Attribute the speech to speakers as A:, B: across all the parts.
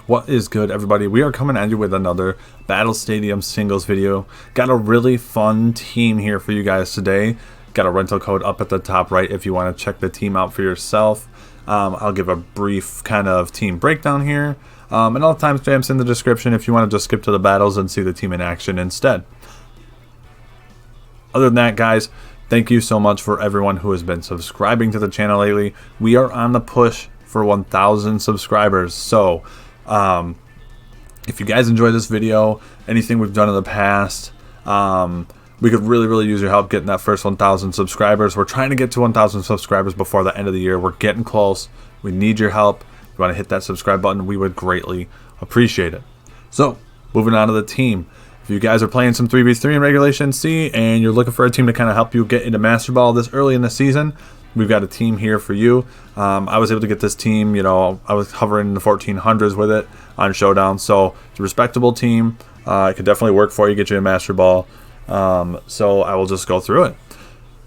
A: What is good, everybody? We are coming at you with another Battle Stadium singles video. Got a really fun team here for you guys today. Got a rental code up at the top right if you want to check the team out for yourself. I'll give a brief kind of team breakdown here. And all the timestamps in the description if you want to just skip to the battles and see the team in action instead. Other than that, guys, thank you so much for everyone who has been subscribing to the channel lately. We are on the push for 1,000 subscribers. So, if you guys enjoy this video, anything we've done in the past, we could really use your help getting that first 1,000 subscribers. We're trying to get to 1,000 subscribers before the end of the year. We're getting close. We need your help. If you want to hit that subscribe button, we would greatly appreciate it. So, moving on to the team. If you guys are playing some 3v3 in Regulation C and you're looking for a team to kind of help you get into MasterBall this early in the season, we've got a team here for you. I was able to get this team, I was hovering in the 1400s with it on Showdown. So it's a respectable team. It could definitely work for you, get you a Master Ball. So I will just go through it.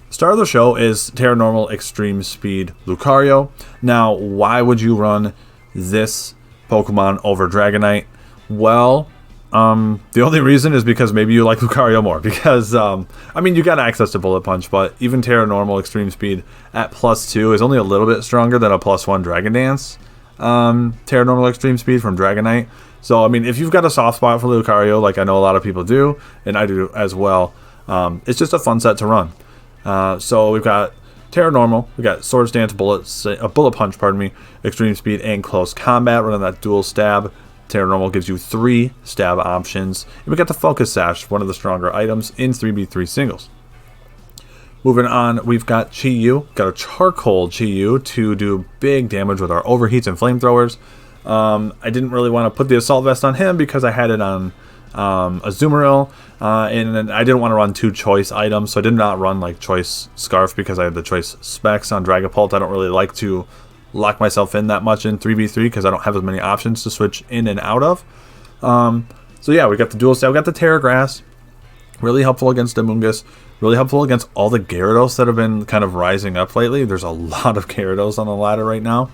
A: Start of the show is Terra Normal Extreme Speed Lucario. Now, why would you run this Pokemon over Dragonite? Well, the only reason is because maybe you like Lucario more. Because, I mean, you got access to Bullet Punch, but even Terra Normal Extreme Speed at +2 is only a little bit stronger than a +1 Dragon Dance. Terra Normal Extreme Speed from Dragonite. So, I mean, if you've got a soft spot for Lucario, like I know a lot of people do, and I do as well, it's just a fun set to run. So we've got Terra Normal, we got Swords Dance, Bullet Punch, Extreme Speed, and Close Combat, running that dual stab. Terra Normal gives you 3 stab options. And we got the Focus Sash, one of the stronger items in 3v3 singles. Moving on, we've got Chi-Yu. Got a Charcoal Chi-Yu to do big damage with our Overheats and Flamethrowers. I didn't really want to put the Assault Vest on him because I had it on Azumarill. And I didn't want to run 2 choice items, so I did not run like Choice Scarf because I had the Choice Specs on Dragapult. I don't really like to lock myself in that much in 3v3 because I don't have as many options to switch in and out of. So yeah, we got the dual stab, we got the Terra Grass, really helpful against Amoonguss, really helpful against all the Gyarados that have been kind of rising up lately. There's a lot of Gyarados on the ladder right now.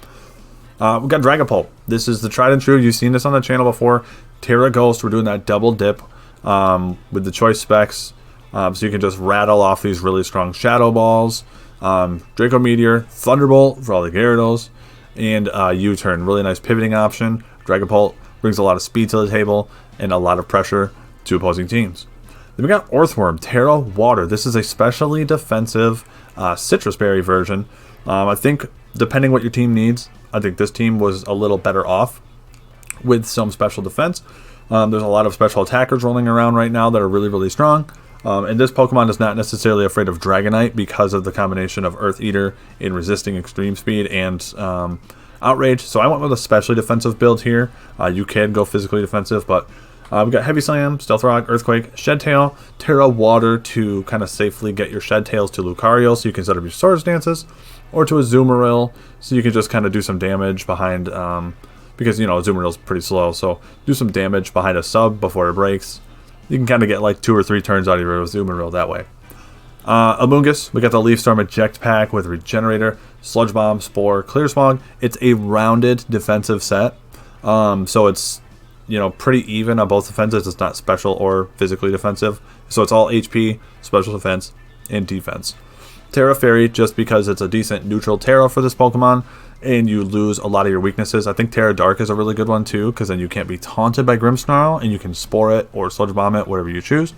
A: We got Dragapult. This is the tried and true. You've seen this on the channel before. Terra Ghost, we're doing that double dip with the choice specs. So you can just rattle off these really strong Shadow Balls. Draco Meteor, Thunderbolt for all the Gyarados, and U-Turn, really nice pivoting option. Dragapult brings a lot of speed to the table and a lot of pressure to opposing teams. Then we got Earthworm, Terra Water. This is a specially defensive Citrus Berry version. I think depending what your team needs, I think this team was a little better off with some special defense. There's a lot of special attackers rolling around right now that are really strong. And this Pokemon is not necessarily afraid of Dragonite because of the combination of Earth Eater in resisting Extreme Speed and Outrage. So I went with a specially defensive build here. You can go physically defensive, but we've got Heavy Slam, Stealth Rock, Earthquake, Shed Tail, Terra Water to kind of safely get your Shed Tails to Lucario so you can set up your Swords Dances, or to Azumarill so you can just kind of do some damage behind, because, Azumarill's pretty slow, so do some damage behind a sub before it breaks. You can kind of get like 2 or 3 turns out of your Azumarill that way. Amoonguss, we got the Leaf Storm Eject Pack with Regenerator, Sludge Bomb, Spore, Clear Smog. It's a rounded defensive set, so it's pretty even on both defenses. It's not special or physically defensive, so it's all HP, special defense, and defense. Terra Fairy, just because it's a decent neutral Terra for this Pokemon, and you lose a lot of your weaknesses. I think Terra Dark is a really good one too, because then you can't be taunted by Grimmsnarl, and you can Spore it or Sludge Bomb it, whatever you choose.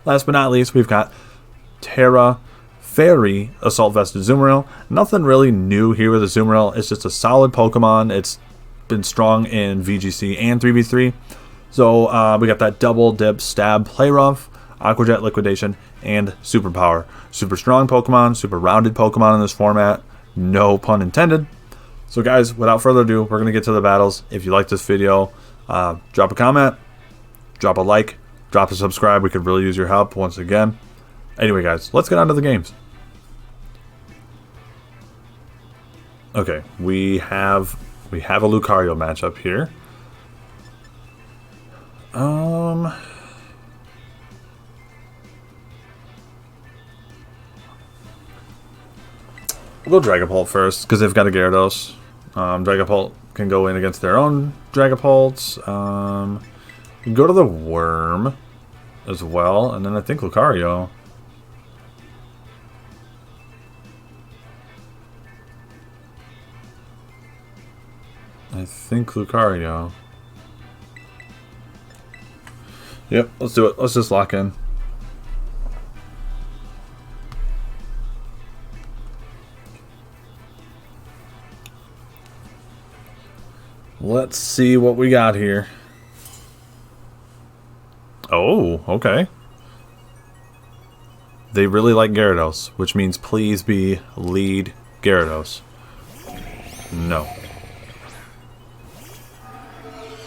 A: Last but not least, we've got Terra Fairy Assault Vest Azumarill. Nothing really new here with Azumarill. It's just a solid Pokemon. It's been strong in VGC and 3v3. So we got that double dip stab Play Rough, Aqua Jet Liquidation, and Superpower. Super strong Pokemon, super rounded Pokemon in this format. No pun intended. So guys, without further ado, we're going to get to the battles. If you like this video, drop a comment, drop a like, drop a subscribe. We could really use your help once again. Anyway guys, let's get on to the games. Okay, we have a Lucario matchup here. We'll go Dragapult first, because they've got a Gyarados. Dragapult can go in against their own Dragapults. We can go to the Worm as well, and then I think Lucario. I think Lucario. Yep, let's do it. Let's just lock in. Let's see what we got here. Oh, okay. They really like Gyarados, which means please be lead Gyarados. No.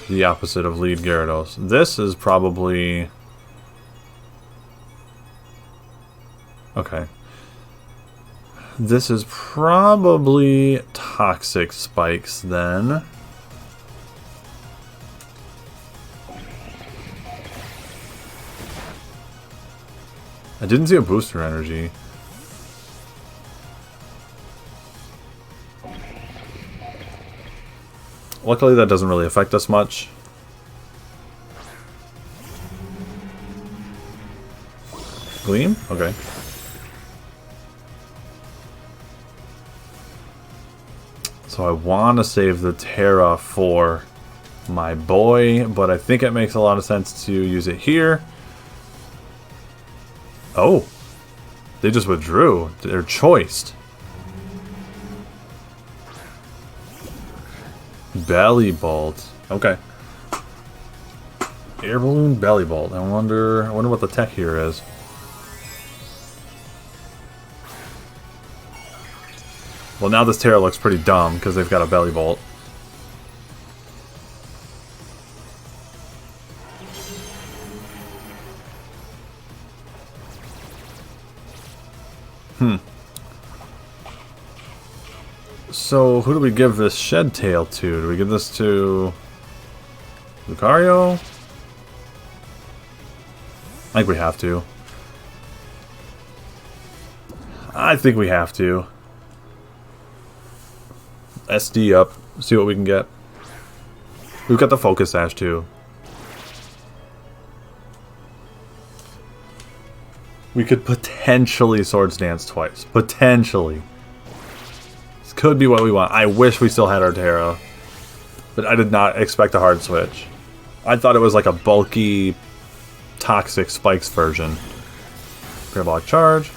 A: The opposite of lead Gyarados. This is probably... Okay. This is probably Toxic Spikes then. I didn't see a booster energy. Luckily that doesn't really affect us much. Gleam? Okay. So I want to save the Terra for my boy, but I think it makes a lot of sense to use it here. Oh, they just withdrew. They're choiced. Belly Bolt. Okay. Air Balloon Belly Bolt. I wonder what the tech here is. Well, now this Terra looks pretty dumb because they've got a Belly Bolt. So, who do we give this Shed Tail to? Do we give this to Lucario? I think we have to. I think we have to. SD up. See what we can get. We've got the Focus Sash too. We could potentially Swords Dance twice. Potentially. This could be what we want. I wish we still had our Terra. But I did not expect a hard switch. I thought it was like a bulky Toxic Spikes version. Parabolic Charge.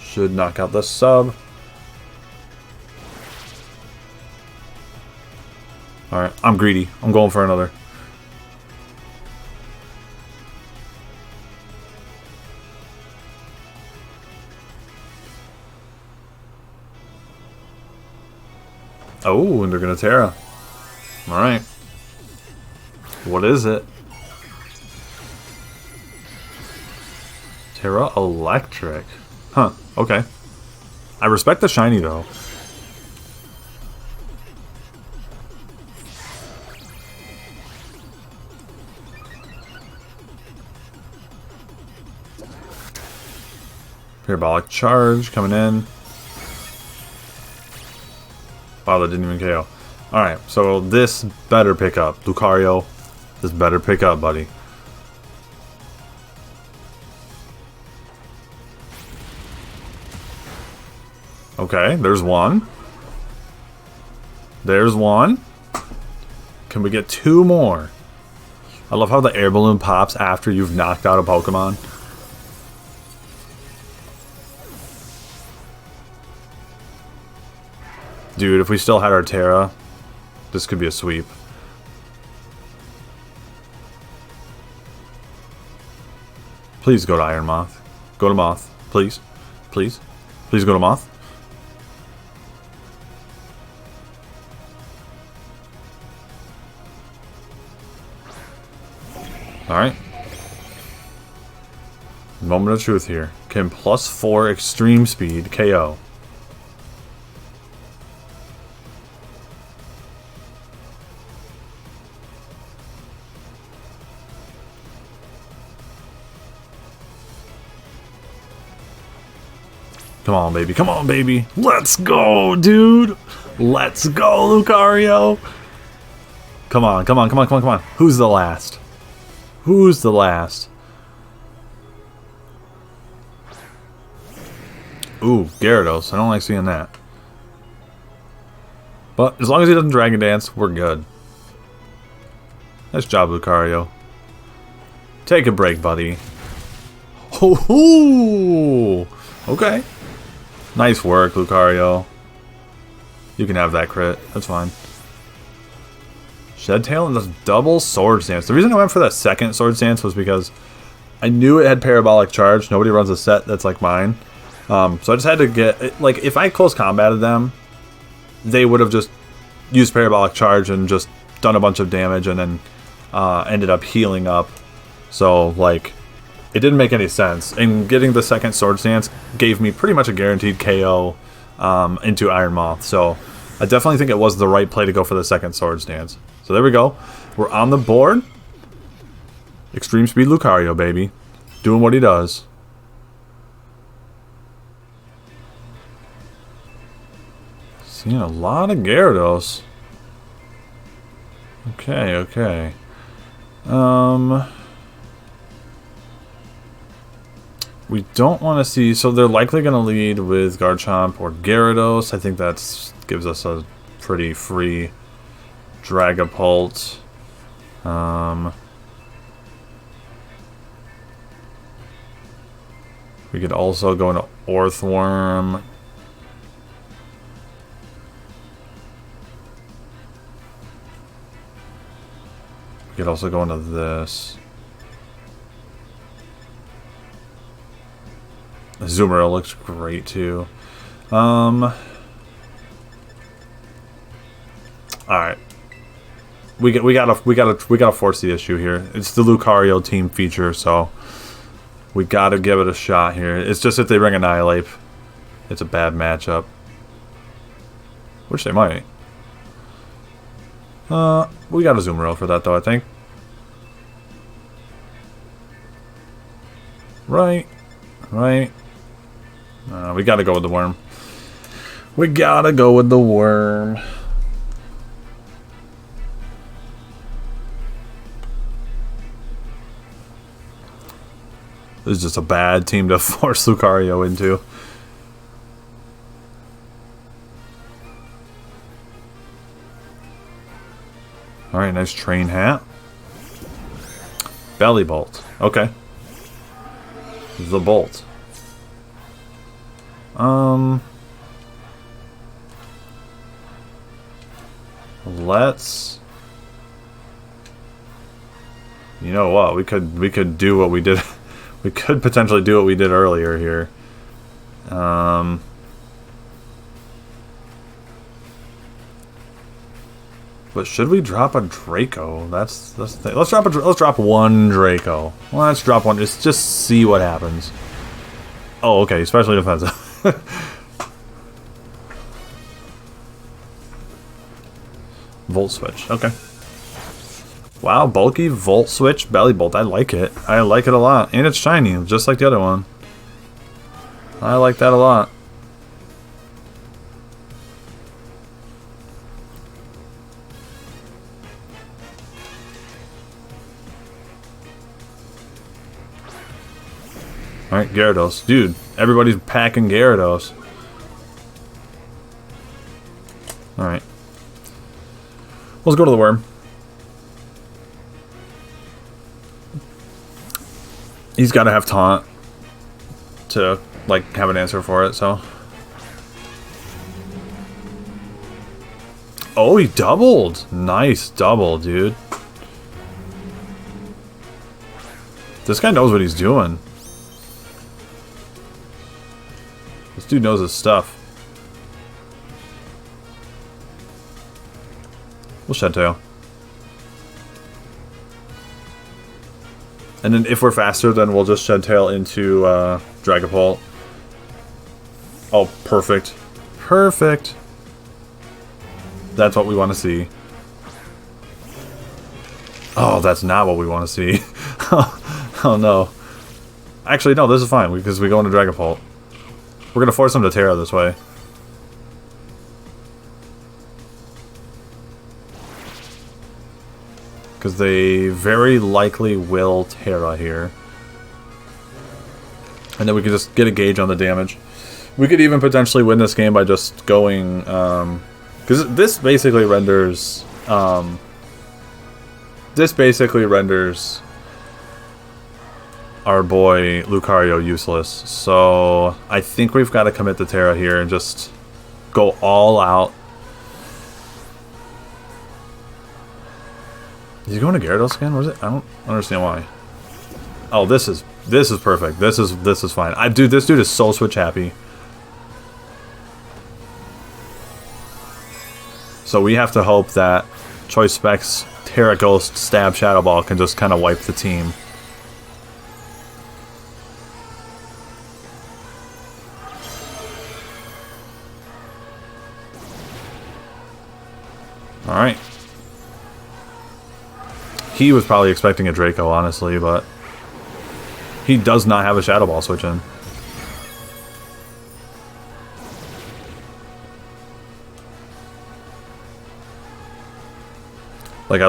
A: Should knock out the sub. Alright, I'm greedy. I'm going for another. Oh, and they're gonna Terra. Alright. What is it? Terra Electric. Huh, okay. I respect the shiny though. Parabolic Charge coming in. Wow, that didn't even KO. Alright, so this better pick up. Lucario, this better pick up, buddy. Okay, there's one. There's one. Can we get two more? I love how the air balloon pops after you've knocked out a Pokemon. Dude, if we still had our Terra, this could be a sweep. Please go to Iron Moth. Go to Moth. Please. Please. Please go to Moth. Alright. Moment of truth here. Can +4 extreme speed KO. Come on, baby. Come on, baby. Let's go, dude. Let's go, Lucario! Come on, come on, come on, come on, come on. Who's the last? Who's the last? Ooh, Gyarados. I don't like seeing that. But as long as he doesn't Dragon Dance, we're good. Nice job, Lucario. Take a break, buddy. Ho-hoo! Okay. Nice work, Lucario. You can have that crit. That's fine. Shed Tail and the double Sword Stance. The reason I went for that second Sword Stance was because I knew it had Parabolic Charge. Nobody runs a set that's like mine. So I just had to get... Like, if I close combated them, they would have just used Parabolic Charge and just done a bunch of damage and then ended up healing up. So, like, it didn't make any sense. And getting the second Sword Stance gave me pretty much a guaranteed KO into Iron Moth. So I definitely think it was the right play to go for the second Sword Stance. So there we go. We're on the board. Extreme Speed Lucario, baby. Doing what he does. Seeing a lot of Gyarados. Okay, okay. We don't want to see... So they're likely going to lead with Garchomp or Gyarados. I think that gives us a pretty free Dragapult. We could also go into Orthworm. We could also go into this. Azumarill looks great too. Alright. We gotta force the issue here. It's the Lucario team feature, so we gotta give it a shot here. It's just if they bring Annihilate, it's a bad matchup. Which they might. We got a Azumarill for that though, I think. Right. Right. We gotta go with the worm. We gotta go with the worm. This is just a bad team to force Lucario into. Alright, nice train hat. Belly Bolt. Okay. The Bolt. Let's... You know what? We could do what we did. We could potentially do what we did earlier here. But should we drop a Draco? That's the thing. Let's drop one Draco. Let's drop one. Just see what happens. Oh, okay. Especially defensive. Volt Switch. Okay. Wow, bulky Volt Switch Belly Bolt. I like it. I like it a lot. And it's shiny, just like the other one. I like that a lot. Alright, Gyarados. Dude, everybody's packing Gyarados. Alright. Let's go to the worm. He's got to have taunt to, like, have an answer for it, so. Oh, he doubled. Nice double, dude. This guy knows what he's doing. This dude knows his stuff. We'll Shed Tail. And then if we're faster, then we'll just Shed Tail into Dragapult. Oh, perfect. Perfect. That's what we want to see. Oh, that's not what we want to see. Oh no. Actually, no, this is fine because we go into Dragapult. We're going to force him to Terra this way. because they very likely will Terra here. And then we could just get a gauge on the damage. We could even potentially win this game by just going... because this basically renders... our boy Lucario useless. So I think we've got to commit to Terra here and just go all out. Is he going to Gyarados again? Or is it? I don't understand why. Oh, this is perfect. This is fine. Dude, this dude is so switch happy. So we have to hope that Choice Specs Terra Ghost Stab Shadow Ball can just kind of wipe the team. Alright. He was probably expecting a Draco, honestly, but he does not have a Shadow Ball switch in. Like, I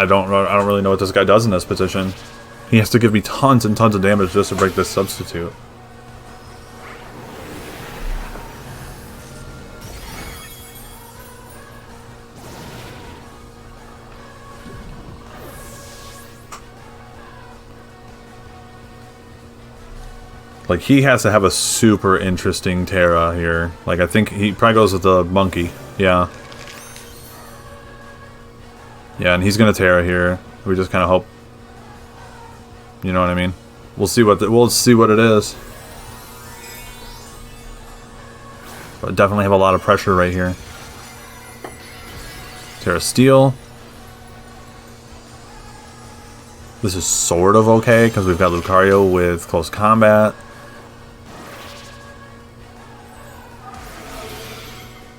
A: don't really know what this guy does in this position. He has to give me tons and tons of damage just to break this substitute. Like, he has to have a super interesting Terra here. Like, I think he probably goes with the Monkey. Yeah. Yeah, and he's gonna Terra here. We just kind of hope. You know what I mean? We'll see what it is. But definitely have a lot of pressure right here. Terra Steel. This is sort of okay because we've got Lucario with close combat.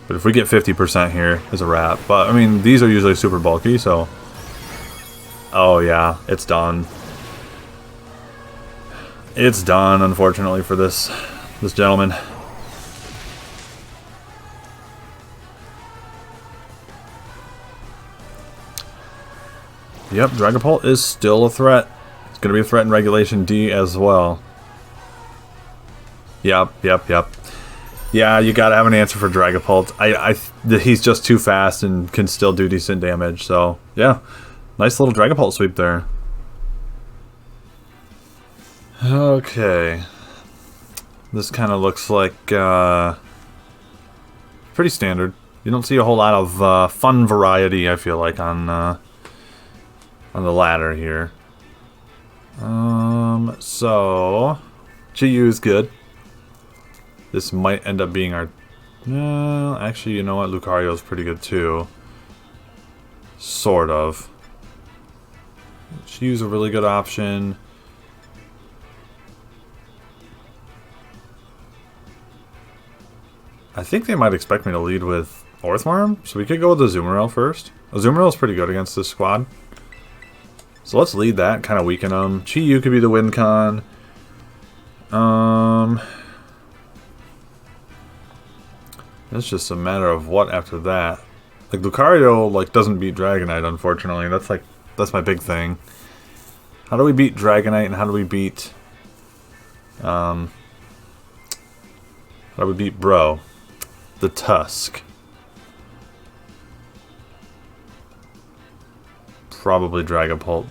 A: But if we get 50% here, it's a wrap. But, I mean, these are usually super bulky, so... Oh, yeah. It's done. It's done, unfortunately, for this gentleman. Yep, Dragapult is still a threat. It's going to be a threat in Regulation D as well. Yep. Yeah, you gotta have an answer for Dragapult. He's just too fast and can still do decent damage, so yeah. Nice little Dragapult sweep there. Okay. This kind of looks like pretty standard. You don't see a whole lot of fun variety, I feel like, on the ladder here. So GU is good. This might end up being our... actually, you know what? Lucario is pretty good, too. Sort of. Choose a really good option. I think they might expect me to lead with Orthworm, so we could go with the Azumarill first. Azumarill is pretty good against this squad. So let's lead that, kind of weaken them. Chi-Yu could be the win con. It's just a matter of what after that. Like, Lucario, like, doesn't beat Dragonite, unfortunately. That's my big thing. How do we beat Dragonite, and how do we beat... how do we beat Bro? The Tusk. Probably Dragapult.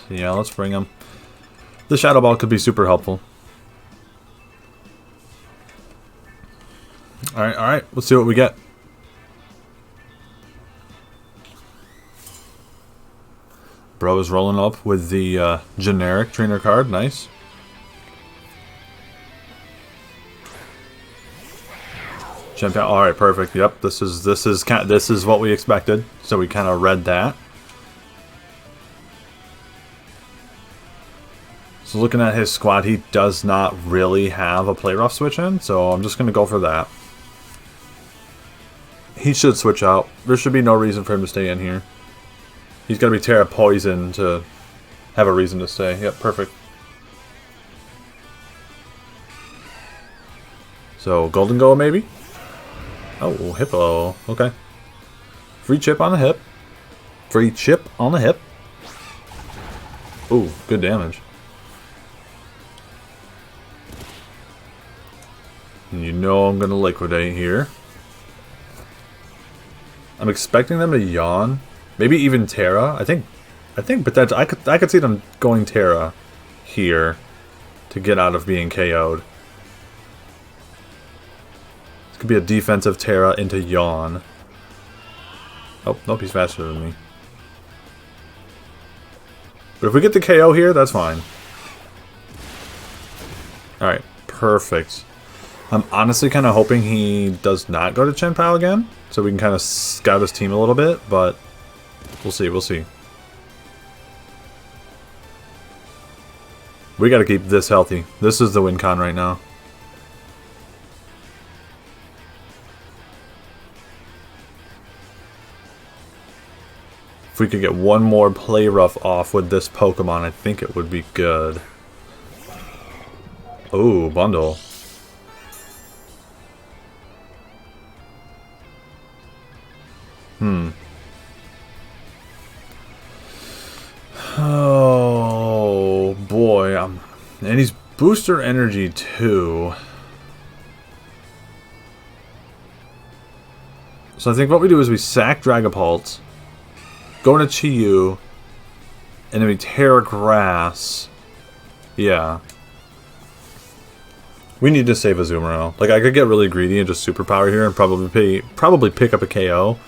A: Yeah, let's bring him. The Shadow Ball could be super helpful. Alright, let's see what we get. Bro is rolling up with the generic trainer card, nice. Champion, alright, perfect. Yep, this is what we expected. So we kind of read that. So looking at his squad, he does not really have a play rough switch in, so I'm just going to go for that. He should switch out. There should be no reason for him to stay in here. He's got to be Terra Poison to have a reason to stay. Yep, perfect. So, Golden Go maybe? Oh, Hippo. Okay. Free chip on the hip. Free chip on the hip. Ooh, good damage. And you know I'm gonna liquidate here. I'm expecting them to yawn. Maybe even Terra. I think potentially I could see them going Terra here to get out of being KO'd. This could be a defensive Terra into yawn. Oh, nope, he's faster than me. But if we get the KO here, that's fine. Alright, perfect. I'm honestly kind of hoping he does not go to Chen Pao again, so we can kind of scout his team a little bit, but we'll see, we'll see. We got to keep this healthy. This is the win con right now. If we could get one more play rough off with this Pokemon, I think it would be good. Oh, bundle. Oh boy, and he's booster energy too. So I think what we do is we sack Dragapult, go into Chi-Yu, and then we Terra Grass. Yeah. We need to save Azumarill. Like, I could get really greedy and just superpower here and probably pick up a KO.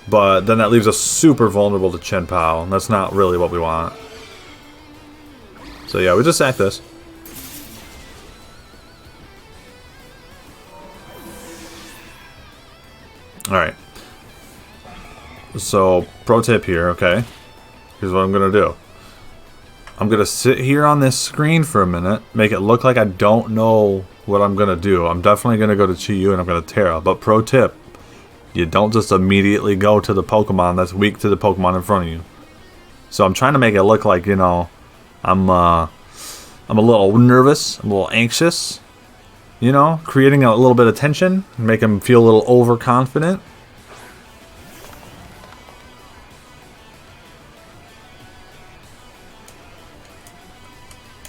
A: But then that leaves us super vulnerable to Chen Pao, and that's not really what we want. So yeah, we just sack this. Alright. So, pro tip here, okay? Here's what I'm gonna do. I'm gonna sit here on this screen for a minute, make it look like I don't know what I'm gonna do. I'm definitely gonna go to Chi-Yu and I'm gonna Terra. But pro tip, you don't just immediately go to the Pokemon that's weak to the Pokemon in front of you. So I'm trying to make it look like, you know, I'm a little nervous, I'm a little anxious, you know, creating a little bit of tension, make him feel a little overconfident.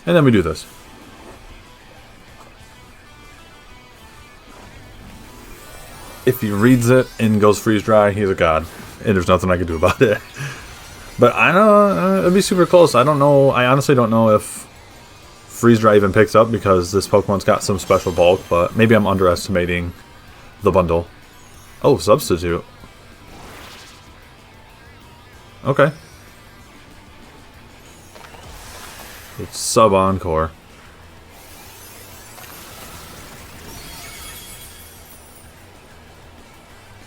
A: And then we do this. If he reads it and goes freeze dry, he's a god, and there's nothing I can do about it. But I know it'd be super close. I don't know. I honestly don't know if freeze dry even picks up because this Pokemon's got some special bulk. But maybe I'm underestimating the bundle. Oh, substitute. Okay. It's sub encore.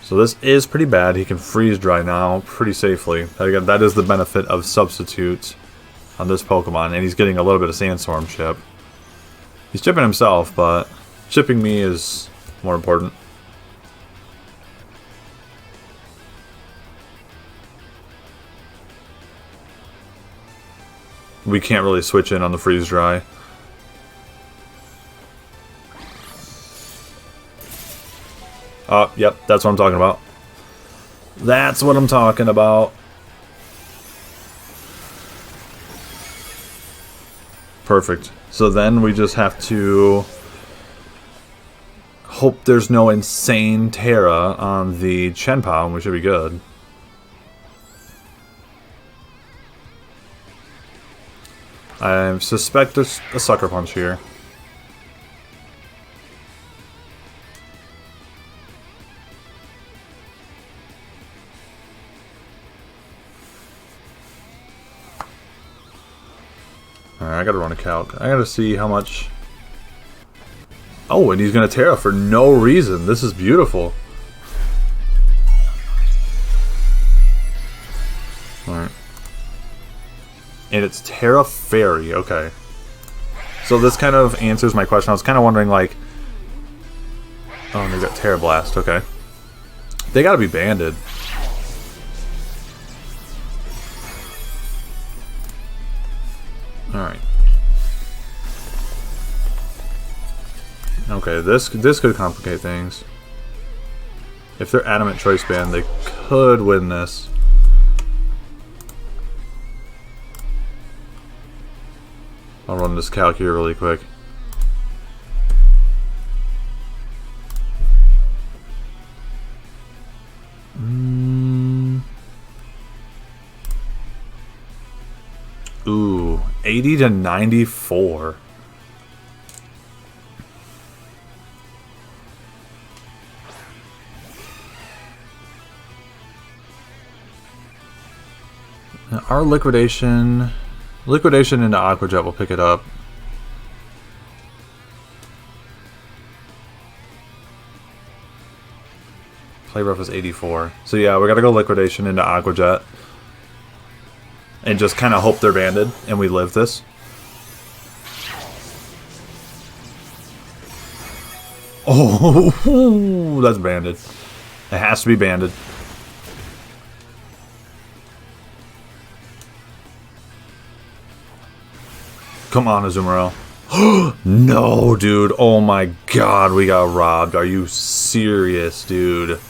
A: So this is pretty bad. He can freeze dry now pretty safely. Again, that is the benefit of substitute on this Pokemon, and he's getting a little bit of Sandstorm chip. He's chipping himself, but chipping me is more important. We can't really switch in on the freeze dry. Oh, yep, that's what I'm talking about. That's what I'm talking about. Perfect. So then we just have to hope there's no insane Terra on the Chen Pao, and we should be good. I suspect there's a Sucker Punch here. Alright, I gotta run a calc. I gotta see how much... Oh, and he's gonna Terra for no reason. This is beautiful. Alright. And it's Terra Fairy, okay. So this kind of answers my question. I was kind of wondering, like... Oh, and they got Terra Blast, okay. They gotta be banded. Alright. Okay, this could complicate things. If they're Adamant Choice Band, they could win this. I'll run this calc here really quick. Ooh, 80 to 94. Now our liquidation into Aqua Jet will pick it up. Play rough is 84. So yeah, we gotta go liquidation into Aqua Jet. And just kind of hope they're banded and we live this. Oh, that's banded. It has to be banded. Come on, Azumarill. No, dude. Oh my god, we got robbed. Are you serious, dude?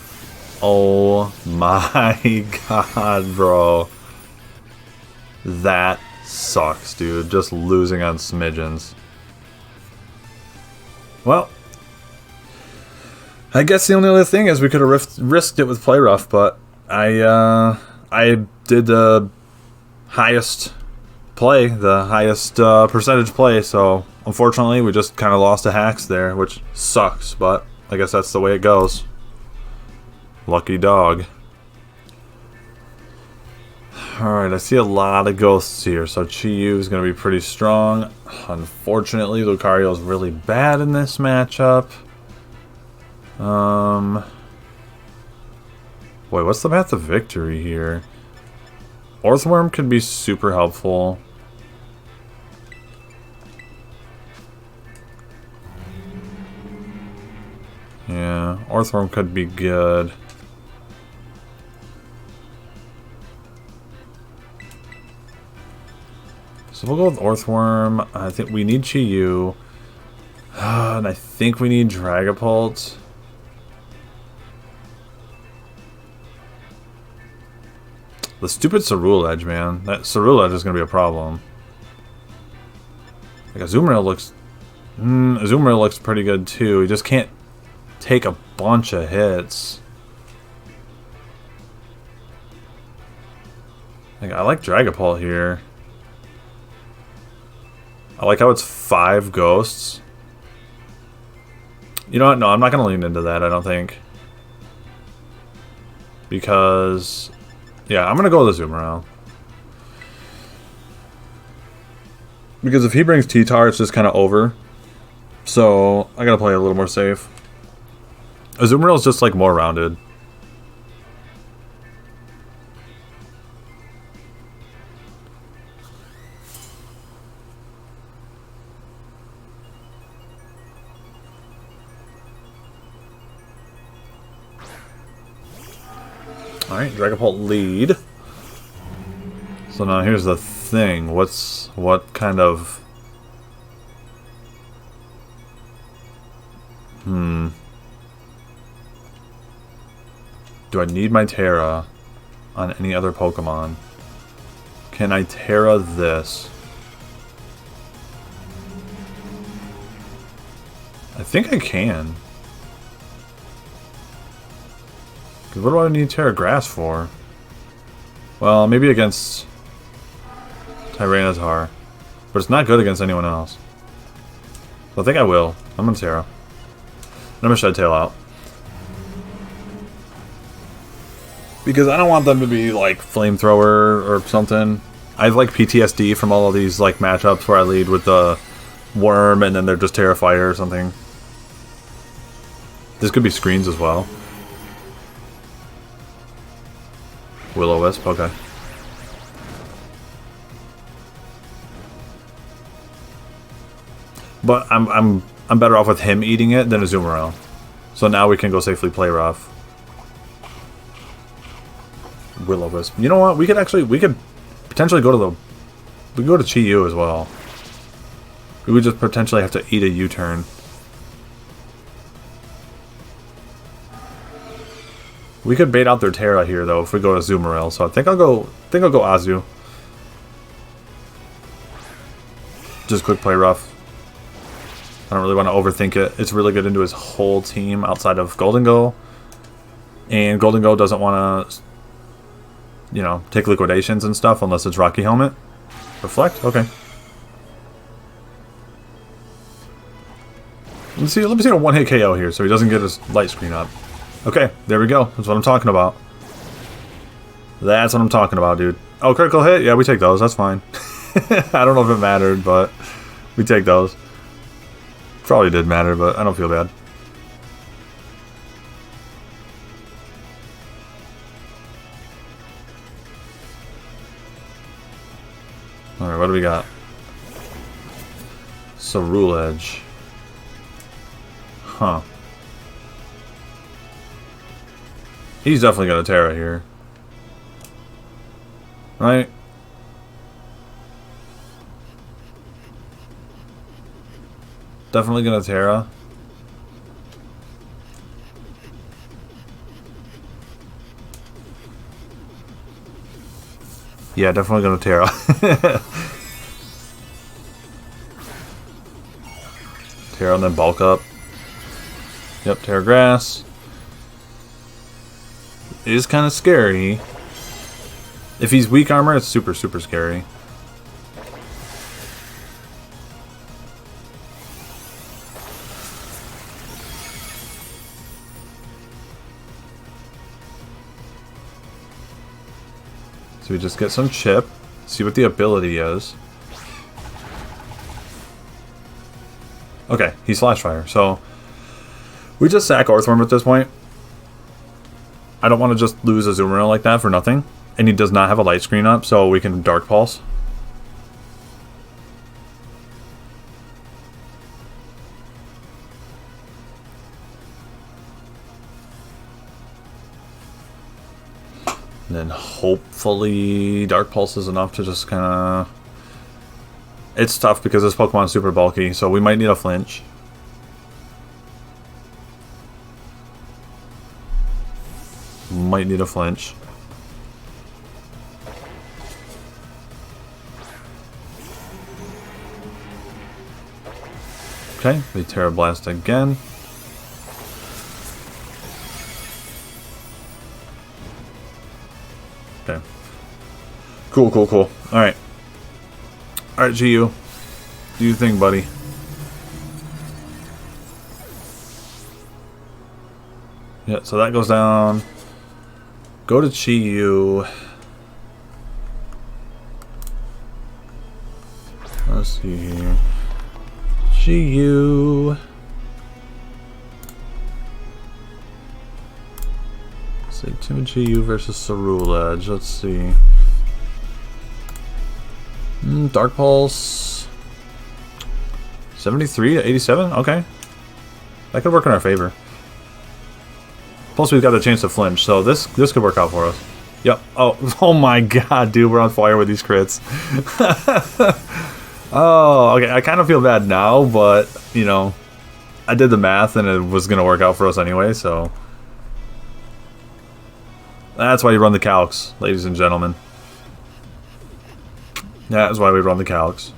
A: Oh my god, bro. That sucks, dude. Just losing on smidgens. Well, I guess the only other thing is we could have risked it with Play Rough, but I did the highest play, the highest percentage play, so unfortunately we just kind of lost to hacks there, which sucks, but I guess that's the way it goes. Lucky dog. Alright, I see a lot of ghosts here, so Chi-Yu is going to be pretty strong. Unfortunately, Lucario is really bad in this matchup. Boy, what's the path to victory here? Orthworm could be super helpful. Yeah, Orthworm could be good. So we'll go with Orthworm. I think we need Chi-Yu. And I think we need Dragapult. The stupid Cerule Edge, man. That Cerule Edge is going to be a problem. Like, Azumarill looks... Azumarill looks pretty good, too. He just can't take a bunch of hits. Like, I like Dragapult here. I like how it's 5 ghosts. You know what? No, I'm not going to lean into that, I don't think. Because... yeah, I'm going to go with Azumarill. Because if he brings T-Tar, it's just kind of over. So, I got to play a little more safe. Azumarill is just, like, more rounded. Alright, Dragapult lead. So now here's the thing. What kind of... Do I need my Terra on any other Pokemon? Can I Terra this? I think I can. What do I need Terra Grass for? Well, maybe against Tyranitar. But it's not good against anyone else. So I think I will. I'm gonna Terra. I'm gonna Shed Tail out. Because I don't want them to be like Flamethrower or something. I have like PTSD from all of these like matchups where I lead with the Worm and then they're just Terrifier or something. This could be screens as well. Will-O-Wisp, okay. But I'm better off with him eating it than Azumarill. So now we can go safely Play Rough. Will-O-Wisp. You know what? We could potentially go to we could go to Chi-Yu as well. We would just potentially have to eat a U-turn. We could bait out their Terra here though if we go to Azumarill. So I think I'll go Azu. Just quick play rough. I don't really want to overthink it. It's really good into his whole team outside of Golden Go. And Golden Go doesn't want to, you know, take liquidations and stuff unless it's Rocky Helmet. Reflect? Okay. Let me see a one-hit KO here so he doesn't get his light screen up. Okay, there we go. That's what I'm talking about. That's what I'm talking about, dude. Oh, critical hit? Yeah, we take those. That's fine. I don't know if it mattered, but we take those. Probably did matter, but I don't feel bad. Alright, what do we got? Cerulege. Huh. He's definitely got a Terra here. Right? Definitely gonna Terra. Yeah, definitely gonna Terra. Terra and then bulk up. Yep, Terra Grass. It is kind of scary. If he's weak armor, it's super, super scary. So we just get some chip, see what the ability is. Okay, he's Flash Fire, so we just sack Orthworm at this point. I don't want to just lose a Azumarill like that for nothing. And he does not have a light screen up, so we can Dark Pulse. And then hopefully Dark Pulse is enough to just kind of... It's tough because this Pokemon's super bulky, so we might need a flinch. Might need a flinch. Okay, we Terra Blast again. Okay. Cool, cool, cool. Alright. Alright, GU. Do you think, buddy? Yeah, so that goes down. Go to Chi-Yu. Let's see here. Chi-Yu. Say Team Chi-Yu versus Cerulege. Let's see. Dark Pulse. 73 to 87? Okay. That could work in our favor. Plus we've got the chance to flinch, so this could work out for us. Yep. Oh my god, dude, we're on fire with these crits. Oh, okay, I kind of feel bad now, but, you know, I did the math and it was going to work out for us anyway, so... That's why you run the calcs, ladies and gentlemen. That is why we run the calcs.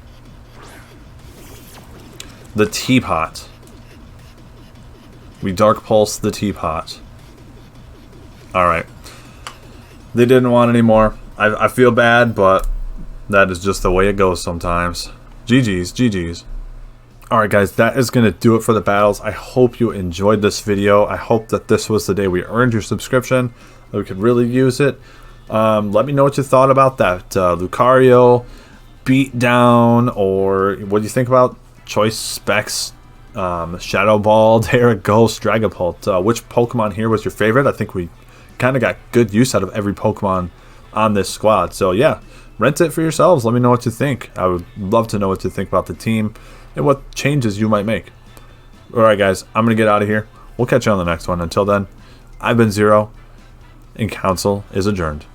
A: The Teapot. We Dark Pulse the Teapot. Alright. They didn't want any more. I feel bad, but that is just the way it goes sometimes. GG's, GG's. Alright guys, that is going to do it for the battles. I hope you enjoyed this video. I hope that this was the day we earned your subscription. That we could really use it. Let me know what you thought about that Lucario beatdown, or what do you think about Choice Specs, Shadow Ball, Terra Ghost, Dragapult. Which Pokemon here was your favorite? I think we kind of got good use out of every Pokemon on this squad. So yeah, rent it for yourselves. Let me know what you think. I would love to know what you think about the team and what changes you might make. Alright guys, I'm going to get out of here. We'll catch you on the next one. Until then, I've been Zero, and Council is adjourned.